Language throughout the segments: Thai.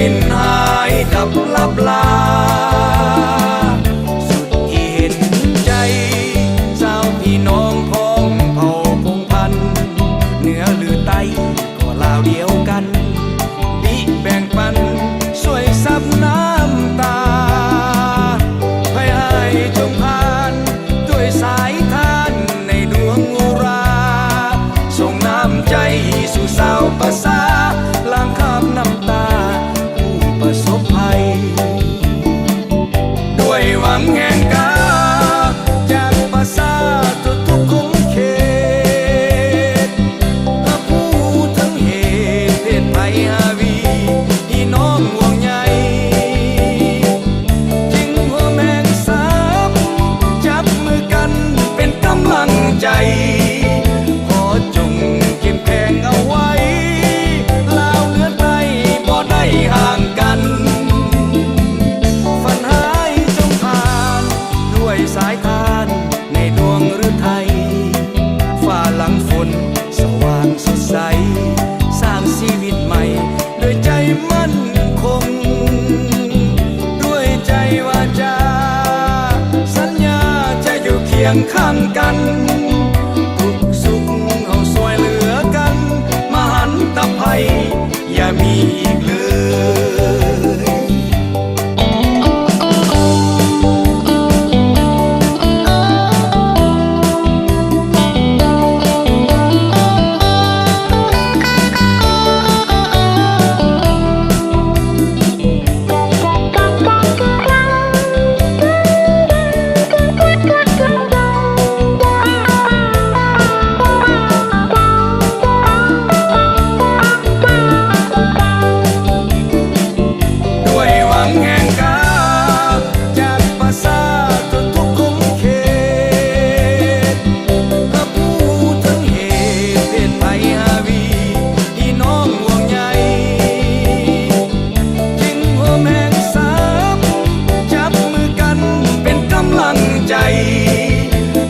วินหายดับลับลาสุดที่เห็นใจสาวพี่น้องพ้องเผ่าพงพันธุ์เหนือหรือใต้ก็ลาวเดียวกันบิแบ่งปันช่วยซับน้ำตาให้อายจงผ่านด้วยสายทานในดวงอุราส่งน้ำใจสู่สาวประสาล้างคราบน้ำตาผู้ประสบภัยด้วยหวังแห่งกาจากประสาทุกคุ้มเขตถ้าผู้ทั้งเหตุเพศภัยหาวีพี่น้องห่วงใยจึงหัวแมงสาบจับมือกันเป็นกำลังใจขอจงเข้มแข็งเอาไว้ลาวเหนือใต้บ่ได้ห่างกันฝันหายจงผ่านด้วยสายทานในดวงฤทัยฟ้าหลังฝนสว่างสดใสสร้างชีวิตใหม่ด้วยใจมั่นคงด้วยใจวาจาสัญญาจะอยู่เคียงข้างกันทุกสุขเอาสวยเหลือกันมหันตภัยอย่ามีอีกเลย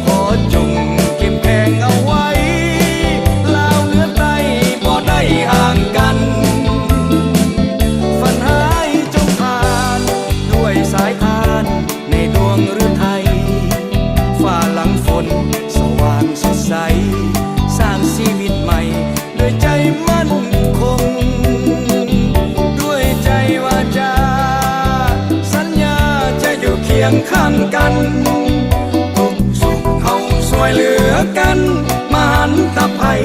ขอจงเข้มแข็งเอาไว้ลาวเหนือใต้บ่ได้ห่างกันฝันหายจงผ่านด้วยสายทานในดวงฤทัยฟ้าหลังฝนสว่างสดใสสร้างชีวิตใหม่ด้วยใจมั่นคงด้วยใจวาจาสัญญาจะอยู่เคียงข้างกันช่วยเหลือกันมหันตภัย